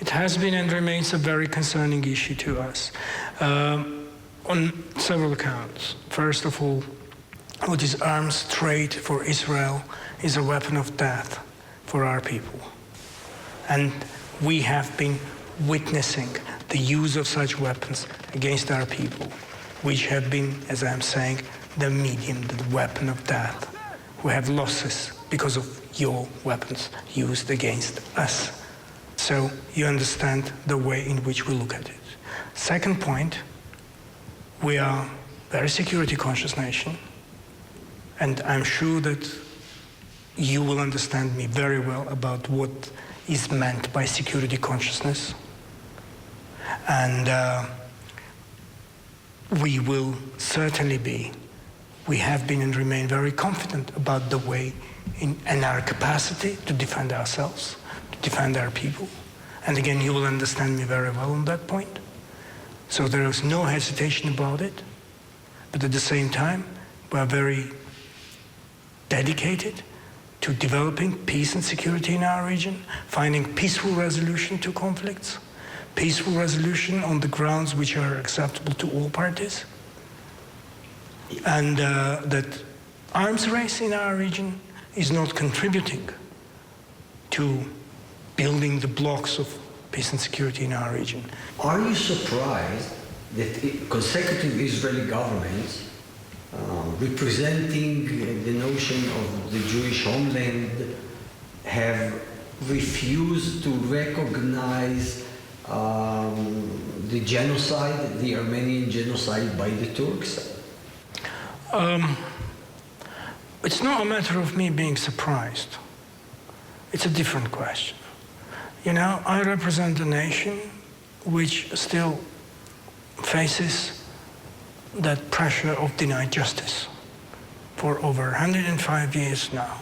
It has been and remains a very concerning issue to us on several accounts. First of all, what is arms trade for Israel is a weapon of death for our people. And we have been witnessing the use of such weapons against our people, which have been, as I'm saying, the medium, the weapon of death. We have losses because of your weapons used against us. So you understand the way in which we look at it. Second point, we are a very security conscious nation, and I'm sure that you will understand me very well about what is meant by security consciousness. And we will certainly be, we have been and remain very confident about the way and our capacity to defend ourselves, to defend our people. And again, you will understand me very well on that point. So there is no hesitation about it. But at the same time, we are very dedicated to developing peace and security in our region, finding peaceful resolution to conflicts, peaceful resolution on the grounds which are acceptable to all parties, and that arms race in our region is not contributing to building the blocks of peace and security in our region. Are you surprised that consecutive Israeli governments representing the notion of the Jewish homeland have refused to recognize the genocide, the Armenian genocide by the Turks? It's not a matter of me being surprised. It's a different question. You know, I represent a nation which still faces that pressure of denied justice for over 105 years now.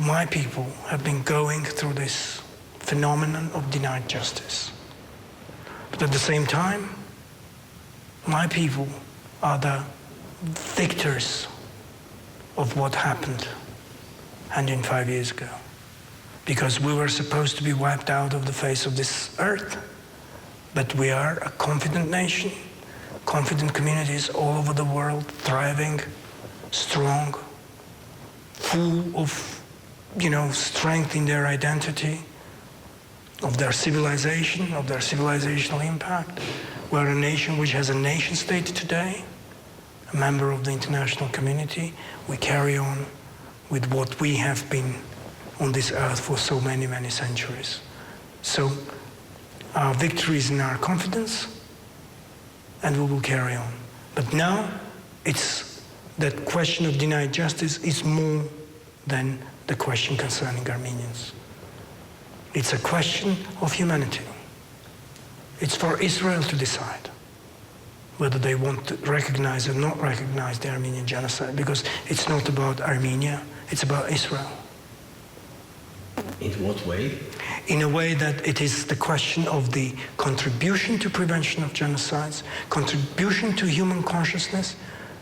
My people have been going through this phenomenon of denied justice. But at the same time, my people are the victors of what happened 105 years ago. Because we were supposed to be wiped out of the face of this earth. But we are a confident nation, confident communities all over the world, thriving, strong, full of, strength in their identity, of their civilization, of their civilizational impact. We're a nation which has a nation state today, a member of the international community. We carry on with what we have been on this earth for so many, many centuries. So our victory is in our confidence, and we will carry on. But now, it's that question of denied justice is more than the question concerning Armenians. It's a question of humanity. It's for Israel to decide whether they want to recognize or not recognize the Armenian genocide, because it's not about Armenia, it's about Israel. In what way? In a way that it is the question of the contribution to prevention of genocides, contribution to human consciousness,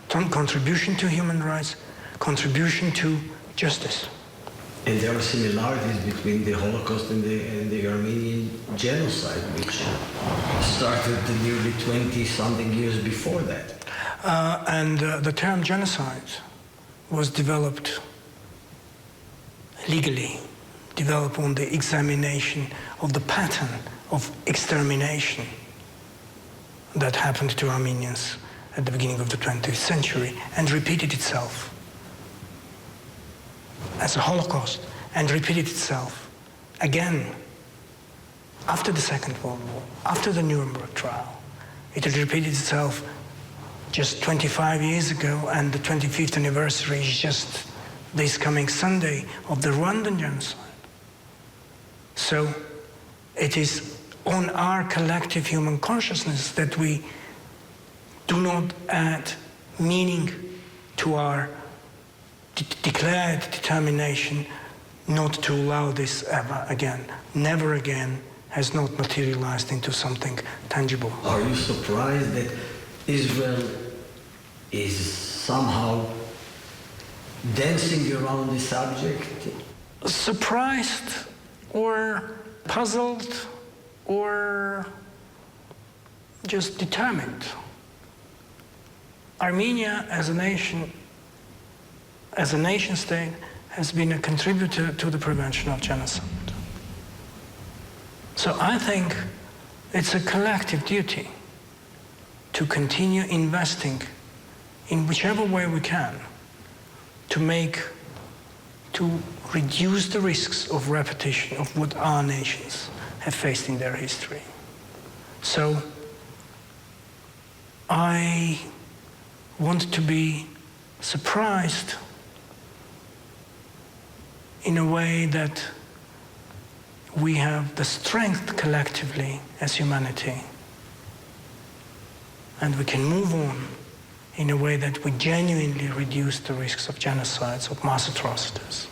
contribution to human rights, contribution to justice. And there are similarities between the Holocaust and the Armenian genocide, which started nearly 20-something years before that. The term genocide was developed legally, developed on the examination of the pattern of extermination that happened to Armenians at the beginning of the 20th century and repeated itself as a Holocaust, and repeated itself again after the Second World War, after the Nuremberg trial. It had repeated itself just 25 years ago, and the 25th anniversary is just this coming Sunday of the Rwandan genocide. So it is on our collective human consciousness that we do not add meaning to our declared determination not to allow this ever again. Never again has not materialized into something tangible. Are you surprised that Israel is somehow dancing around the subject? Surprised or puzzled or just determined. Armenia as a nation state, has been a contributor to the prevention of genocide. So I think it's a collective duty to continue investing in whichever way we can to reduce the risks of repetition of what our nations have faced in their history. So I want to be surprised in a way that we have the strength collectively as humanity, and we can move on in a way that we genuinely reduce the risks of genocides, of mass atrocities.